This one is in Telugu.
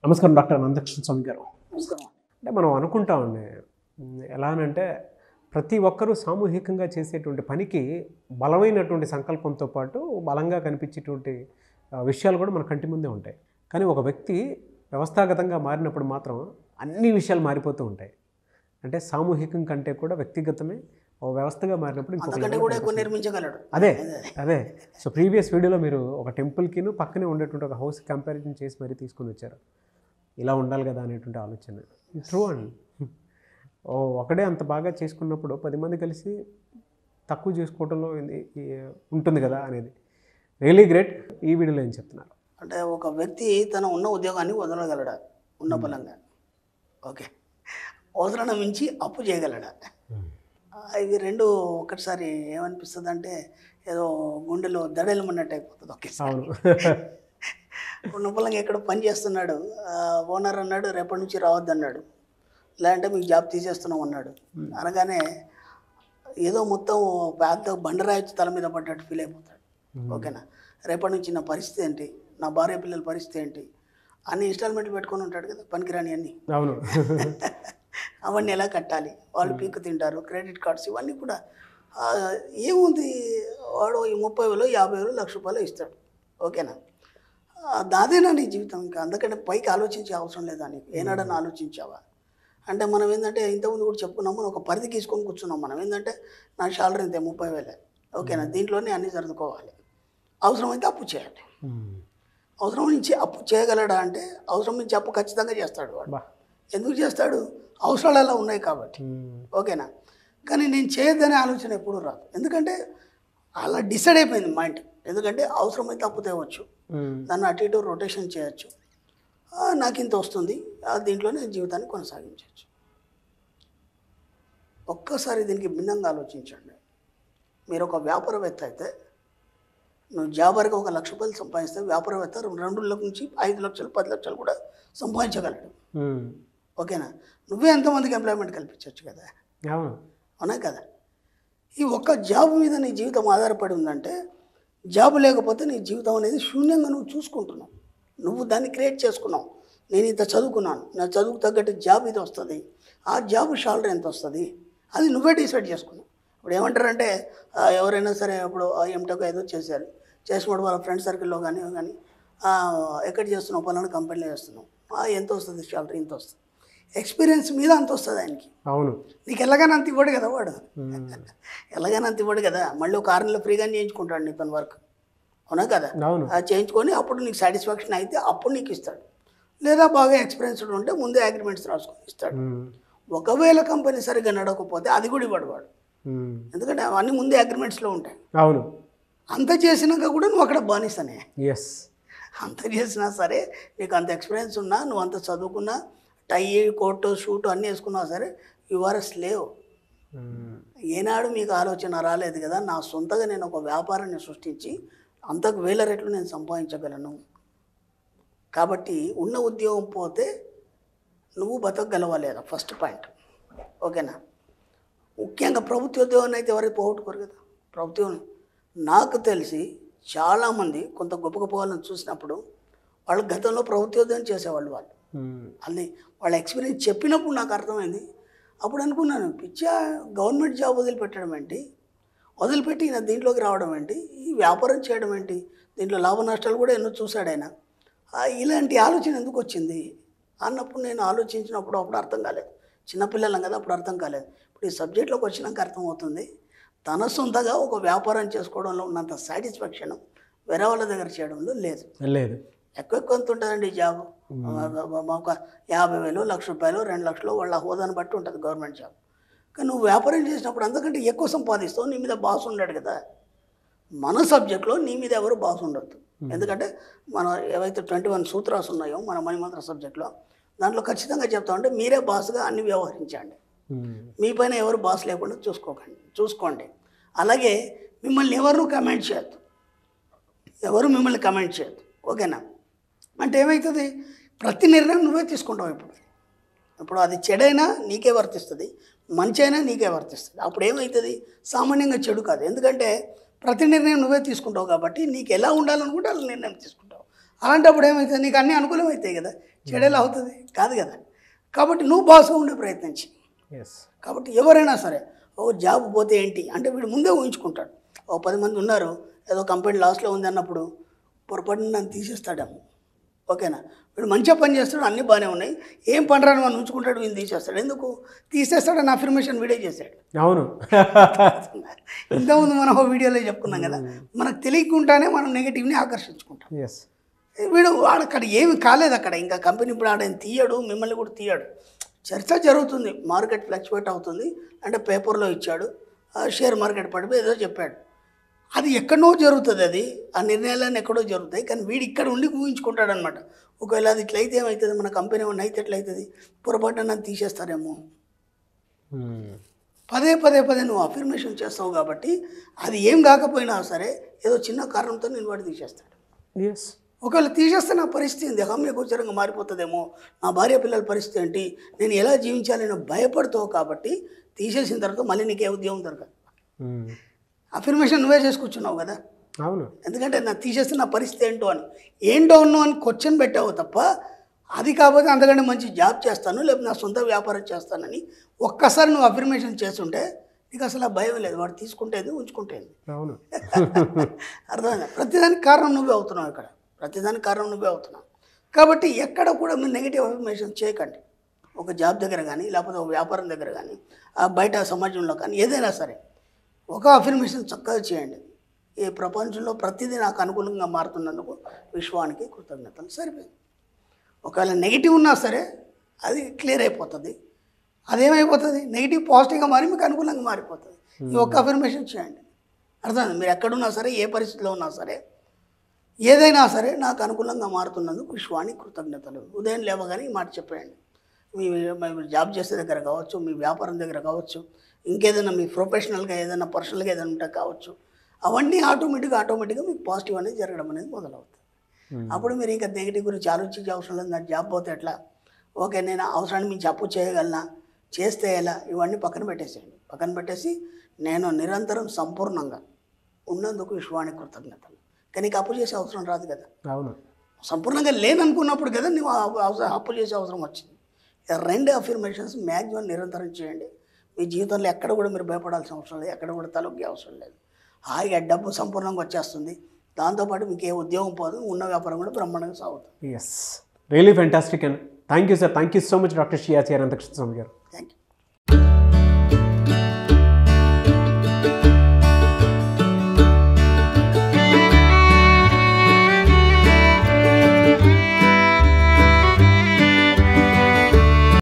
నమస్కారం డాక్టర్ నందకృష్ణ స్వామి గారు. నమస్కారం. అంటే మనం అనుకుంటామండి ఎలా అనంటే ప్రతి ఒక్కరూ సామూహికంగా చేసేటువంటి పనికి బలమైనటువంటి సంకల్పంతో పాటు బలంగా కనిపించేటువంటి విషయాలు కూడా మన కంటి ముందే ఉంటాయి. కానీ ఒక వ్యక్తి వ్యవస్థాగతంగా మారినప్పుడు మాత్రం అన్ని విషయాలు మారిపోతూ ఉంటాయి. అంటే సామూహికం కంటే కూడా వ్యక్తిగతమే ఓ వ్యవస్థగా మారినప్పుడు అంతకంటే కూడా ఎక్కువ నిర్మించగలడు. అదే అదే సో ప్రీవియస్ వీడియోలో మీరు ఒక టెంపుల్కిను పక్కనే ఉండేటువంటి ఒక హౌస్ కంపారిజన్ చేసి మరీ తీసుకొని వచ్చారు. ఇలా ఉండాలి కదా అనేటువంటి ఆలోచన ట్రూ అండి. ఒకడే అంత బాగా చేసుకున్నప్పుడు 10 మంది కలిసి తక్కువ చేసుకోవడంలో ఉంటుంది కదా అనేది రియలీ గ్రేట్. ఈ వీడియోలో ఏం చెప్తున్నారు అంటే ఒక వ్యక్తి తన ఉన్న ఉద్యోగాన్ని వదలగలడా ఉన్న బలంగా? ఓకే. అవసరాన్ని మించి అప్పు చేయగలడా? ఇవి రెండు ఒకటిసారి ఏమనిపిస్తుంది అంటే ఏదో గుండెలో దడేలమన్నట్టు అయిపోతుంది ఒకేసారి. ఉన్న బలంగా ఎక్కడ పని చేస్తున్నాడు, ఓనర్ అన్నాడు రేపటి నుంచి రావద్దు అన్నాడు, లేదంటే మీకు జాబ్ తీసేస్తున్నాం అన్నాడు. అనగానే ఏదో మొత్తం పెద్ద బండరాయి తల మీద పడ్డట్టు ఫీల్ అయిపోతాడు. ఓకేనా, రేపటి నుంచి నా పరిస్థితి ఏంటి, నా భార్య పిల్లల పరిస్థితి ఏంటి అన్ని ఇన్స్టాల్మెంట్లు పెట్టుకొని ఉంటాడు కదా పనికిరాని అన్నీ. అవును. అవన్నీ ఎలా కట్టాలి, వాళ్ళు పీక్కు తింటారు, క్రెడిట్ కార్డ్స్ ఇవన్నీ కూడా. ఏముంది, వాడు 30,000 50,000 1,00,000 ఇస్తాడు. ఓకేనా, దాదేనా నీ జీవితం? ఇంకా అందుకంటే పైకి ఆలోచించే అవసరం లేదా నీకు? ఏనాడన్నా ఆలోచించావా? అంటే మనం ఏంటంటే ఇంతకుముందు కూడా చెప్పుకున్నాము, మనం ఒక పరిధి తీసుకొని కూర్చున్నాం. మనం ఏంటంటే నా శాలరీ ఇంతే 30,000. ఓకేనా, దీంట్లోనే అన్నీ సర్దుకోవాలి. అవసరమైతే అప్పు చేయాలి. అవసరం నుంచి అప్పు చేయగలడా అంటే అవసరం నుంచి అప్పు ఖచ్చితంగా చేస్తాడు వాడు. ఎందుకు చేస్తాడు? అవసరాలు అలా ఉన్నాయి కాబట్టి. ఓకేనా, కానీ నేను చేయొద్దనే ఆలోచన ఎప్పుడు రాదు. ఎందుకంటే అలా డిసైడ్ అయిపోయింది మైండ్. ఎందుకంటే అవసరమైతే అప్పు తేవచ్చు, దాన్ని అటు ఇటు రొటేషన్ చేయొచ్చు, నాకు ఇంత వస్తుంది, దీంట్లోనే జీవితాన్ని కొనసాగించవచ్చు. ఒక్కసారి దీనికి భిన్నంగా ఆలోచించండి. మీరు ఒక వ్యాపారవేత్త అయితే, నువ్వు జాబర్గా 1,00,000 రూపాయలు సంపాదిస్తే వ్యాపారవేత్త 2 నుంచి 5 లక్షలు 10 లక్షలు కూడా సంపాదించగలడు. ఓకేనా, నువ్వే ఎంతమందికి ఎంప్లాయ్మెంట్ కల్పించవచ్చు కదా. అవునా కదా? ఈ ఒక్క జాబ్ మీద నీ జీవితం ఆధారపడి ఉందంటే, జాబ్ లేకపోతే నీ జీవితం అనేది శూన్యంగా నువ్వు చూసుకుంటున్నావు. నువ్వు దాన్ని క్రియేట్ చేసుకున్నావు. నేను ఇంత చదువుకున్నాను, నా చదువుకు తగ్గట్టు జాబ్ ఇది వస్తుంది, ఆ జాబ్ శాలరీ ఎంత వస్తుంది అది నువ్వే డిసైడ్ చేసుకున్నావు. ఇప్పుడు ఏమంటారంటే ఎవరైనా సరే ఇప్పుడు ఎంటెక్ ఏదో చేశారు, చేసినప్పుడు వాళ్ళ ఫ్రెండ్ సర్కిల్లో కానీ ఎక్కడ చేస్తున్నావు, పలానా కంపెనీలో చేస్తున్నావు, ఎంత వస్తుంది శాలరీ, ఇంత వస్తుంది. ఎక్స్పీరియన్స్ మీద అంత వస్తుంది ఆయనకి. అవును, నీకు ఎలాగైనా అంత ఇవ్వడు కదా వాడు. ఎలాగైనా అంత ఇవ్వడు కదా. మళ్ళీ ఒక 6 నెలలు ఫ్రీగా చేయించుకుంటాడు నీ పని వర్క్. అవునా కదా? చేయించుకొని అప్పుడు నీకు సాటిస్ఫాక్షన్ అయితే అప్పుడు నీకు ఇస్తాడు. లేదా బాగా ఎక్స్పీరియన్స్డ్ ఉంటే ముందే అగ్రిమెంట్స్ రాసుకొని ఇస్తాడు. ఒకవేళ కంపెనీ సరిగ్గా నడవకపోతే అది కూడా ఇవ్వడు వాడు. ఎందుకంటే అవన్నీ ముందే అగ్రిమెంట్స్లో ఉంటాయి. అవును, అంత చేసినాక కూడా నువ్వు అక్కడ బానిసనే. అంత చేసినా సరే నీకు అంత ఎక్స్పీరియన్స్ ఉన్నా, నువ్వు అంత చదువుకున్నా, టై కోటు షూటు అన్నీ వేసుకున్నా సరే యు ఆర్ ఎ స్లేవ్. ఏనాడు మీకు ఆలోచన రాలేదు కదా, నా సొంతగా నేను ఒక వ్యాపారాన్ని సృష్టించి అంతకు 1000 రెట్లు నేను సంపాదించగలను. కాబట్టి ఉన్న ఉద్యోగం పోతే నువ్వు బతకగలవలేదా ఫస్ట్ పాయింట్. ఓకేనా, ముఖ్యంగా ప్రభుత్వ ఉద్యోగాన్ని అయితే ఎవరైతే పోగొట్టుకోరు కదా. ప్రభుత్వం నాకు తెలిసి చాలామంది కొంత గొప్ప గొప్ప వాళ్ళని చూసినప్పుడు వాళ్ళు గతంలో ప్రభుత్వ ఉద్యోగం చేసేవాళ్ళు. వాళ్ళు అది వాళ్ళ ఎక్స్పీరియన్స్ చెప్పినప్పుడు నాకు అర్థమైంది. అప్పుడు అనుకున్నాను, పిచ్చా గవర్నమెంట్ జాబ్ వదిలిపెట్టడం ఏంటి, వదిలిపెట్టి ఈయన దీంట్లోకి రావడం ఏంటి, ఈ వ్యాపారం చేయడం ఏంటి, దీంట్లో లాభ నష్టాలు కూడా ఎన్నో చూశాడు ఆయన, ఇలాంటి ఆలోచన ఎందుకు వచ్చింది అన్నప్పుడు నేను ఆలోచించినప్పుడు అప్పుడు అర్థం కాలేదు. చిన్నపిల్లలం కదా, అప్పుడు అర్థం కాలేదు. ఇప్పుడు ఈ సబ్జెక్ట్లోకి వచ్చినాక అర్థమవుతుంది. తన సొంతగా ఒక వ్యాపారం చేసుకోవడంలో ఉన్నంత సాటిస్ఫాక్షన్ వేరే వాళ్ళ దగ్గర చేయడంలో లేదు. ఎక్కువ ఎంత ఉంటుందండి జాబ్? ఒక 50,000 1,00,000 2 లక్షలు వాళ్ళ హోదాను బట్టి ఉంటుంది గవర్నమెంట్ జాబ్. కానీ నువ్వు వ్యాపారం చేసినప్పుడు అంతకంటే ఎక్కువ సంపాదిస్తావు. నీ మీద బాస్ ఉండడు కదా. మన సబ్జెక్ట్లో నీ మీద ఎవరు బాస్ ఉండొద్దు. ఎందుకంటే మన ఏవైతే 21 సూత్రాలు ఉన్నాయో మన మణిమంత్ర సబ్జెక్ట్లో, దాంట్లో ఖచ్చితంగా చెప్తామంటే మీరే బాస్గా అన్ని వ్యవహరించండి. మీ పైన ఎవరు బాస్ లేకుండా చూసుకోండి. అలాగే మిమ్మల్ని ఎవరు కమెంట్ చేయొద్దు, ఎవరు మిమ్మల్ని కమెంట్ చేయొద్దు. ఓకేనా, అంటే ఏమవుతుంది, ప్రతి నిర్ణయం నువ్వే తీసుకుంటావు. ఇప్పుడు అది చెడైనా నీకే వర్తిస్తుంది, మంచి అయినా నీకే వర్తిస్తుంది. అప్పుడు ఏమవుతుంది, సామాన్యంగా చెడు కాదు. ఎందుకంటే ప్రతి నిర్ణయం నువ్వే తీసుకుంటావు కాబట్టి నీకు ఎలా ఉండాలనుకుంటే అలా నిర్ణయం తీసుకుంటావు. అలాంటప్పుడు ఏమవుతుంది, నీకు అన్నీ అనుకూలం అవుతాయి కదా, చెడేలా అవుతుంది కాదు కదా. కాబట్టి నువ్వు బాస్గా ఉండే ప్రయత్నించి. ఎస్. కాబట్టి ఎవరైనా సరే ఓ జాబ్ పోతే ఏంటి అంటే వీడు ముందే ఊహించుకుంటాడు. ఓ 10 మంది ఉన్నారు, ఏదో కంపెనీ లాస్లో ఉంది అన్నప్పుడు పొరపాటున నన్ను తీసేస్తాడేమో. ఓకేనా, వీడు మంచిగా పని చేస్తాడు, అన్నీ బాగానే ఉన్నాయి, ఏం పని రాని వాడిని ఉంచుకుంటాడు, వీడిని తీసేస్తాడు. ఎందుకు తీసేస్తాడని అఫర్మేషన్ వీడే చేశాడు. అవును. ఇంతకుముందు మనం వీడియోలో చెప్పుకున్నాం కదా, మనకు తెలియకుండానే మనం నెగిటివ్ని ఆకర్షించుకుంటాం. ఎస్. వీడు అక్కడ ఏమి కాలేదు, అక్కడ ఇంకా కంపెనీ ఇప్పుడు ఆడ తీయడు, మిమ్మల్ని కూడా తీయడు. చర్చ జరుగుతుంది, మార్కెట్ ఫ్లక్చువేట్ అవుతుంది అంటే పేపర్లో ఇచ్చాడు, షేర్ మార్కెట్ పడిపోయి ఏదో చెప్పాడు. అది ఎక్కడో జరుగుతుంది, అది ఆ నిర్ణయాలన్నీ ఎక్కడో జరుగుతాయి. కానీ వీడు ఇక్కడ ఉండి ఊహించుకుంటాడు అనమాట. ఒకవేళ అది ఇట్లయితే ఏమవుతుంది, మన కంపెనీ ఏమన్నా అయితే ఎట్లయితుంది, పొరపాటున నన్ను తీసేస్తారేమో. పదే పదే పదే నువ్వు అఫర్మేషన్ చేస్తావు కాబట్టి అది ఏం కాకపోయినా సరే ఏదో చిన్న కారణంతో నేను వాడు తీసేస్తాడు. ఎస్. ఒకవేళ తీసేస్తే నా పరిస్థితి ఏంది, గోచరంగా మారిపోతుందేమో, నా భార్య పిల్లల పరిస్థితి ఏంటి, నేను ఎలా జీవించాలని భయపడతావు. కాబట్టి తీసేసిన తర్వాత మళ్ళీ నీకే ఉద్యోగం దొరకదు. అఫర్మేషన్ నువ్వే చేసుకొచ్చున్నావు కదా. అవును. ఎందుకంటే నా తీసేస్తే నా పరిస్థితి ఏంటో అని క్వశ్చన్ పెట్టావు తప్ప, అది కాకపోతే అంతకంటే మంచి జాబ్ చేస్తాను లేకపోతే నా సొంత వ్యాపారం చేస్తానని ఒక్కసారి నువ్వు అఫర్మేషన్ చేస్తుంటే నీకు అసలు ఆ భయం లేదు, వాడు తీసుకుంటేది ఉంచుకుంటేది. అవును. అర్థమైందా? ప్రతిదానికి కారణం నువ్వే అవుతున్నావు, ఇక్కడ ప్రతిదానికి కారణం నువ్వే అవుతున్నావు. కాబట్టి ఎక్కడ కూడా మీరు నెగిటివ్ అఫర్మేషన్ చేయకండి. ఒక జాబ్ దగ్గర కానీ లేకపోతే ఒక వ్యాపారం దగ్గర కానీ బయట సమాజంలో కానీ ఏదైనా సరే ఒక అఫర్మేషన్ చక్కగా చేయండి. ఈ ప్రపంచంలో ప్రతిదీ నాకు అనుకూలంగా మారుతున్నందుకు విశ్వానికి కృతజ్ఞతలు, సరిపోయింది. ఒకవేళ నెగిటివ్ ఉన్నా సరే అది క్లియర్ అయిపోతుంది. అదేమైపోతుంది, నెగిటివ్ పాజిటివ్గా మారి మీకు అనుకూలంగా మారిపోతుంది. ఈ ఒక్క అఫర్మేషన్ చేయండి. అర్థమైంది? మీరు ఎక్కడున్నా సరే, ఏ పరిస్థితిలో ఉన్నా సరే, ఏదైనా సరే నాకు అనుకూలంగా మారుతున్నందుకు విశ్వానికి కృతజ్ఞతలు. ఉదయం లేవగానే ఈ మాట చెప్పేయండి. మీ జాబ్ చేసే దగ్గర కావచ్చు, మీ వ్యాపారం దగ్గర కావచ్చు, ఇంకేదైనా మీ ప్రొఫెషనల్గా ఏదైనా పర్సనల్గా ఏదైనా ఉంటే కావచ్చు, అవన్నీ ఆటోమేటిక్గా మీకు పాజిటివ్ అనేది జరగడం అనేది మొదలవుతుంది. అప్పుడు మీరు ఇంకా నెగిటివ్ గురించి ఆలోచించే అవసరం లేదు. నాకు జాబ్ పోతే ఎట్లా, ఓకే నేను అవసరాన్ని మించి అప్పు చేయగలనా, చేస్తే ఎలా, ఇవన్నీ పక్కన పెట్టేసేయండి. పక్కన పెట్టేసి నేను నిరంతరం సంపూర్ణంగా ఉన్నందుకు విశ్వానికి కృతజ్ఞతలు. కానీ నీకు అప్పు చేసే అవసరం రాదు కదా. అవును. సంపూర్ణంగా లేననుకున్నప్పుడు కదా నువ్వు అప్పు చేసే అవసరం వచ్చింది. రెండు అఫర్మేషన్స్ మ్యాక్సిమం నిరంతరం చేయండి. మీ జీవితంలో ఎక్కడ కూడా మీరు భయపడాల్సిన అవసరం లేదు, ఎక్కడ కూడా తలొగ్గే అవసరం లేదు. హాయిగా డబ్బు సంపూర్ణంగా వచ్చేస్తుంది. దాంతోపాటు మీకు ఏ ఉద్యోగం పోదు, ఉన్న వ్యాపారం కూడా బ్రహ్మాండంగా సాగుతుంది. Yes, really fantastic and thank you sir. Thank you so much doctor Shri Acharya Anantakrishna Swami గారు. Thank you.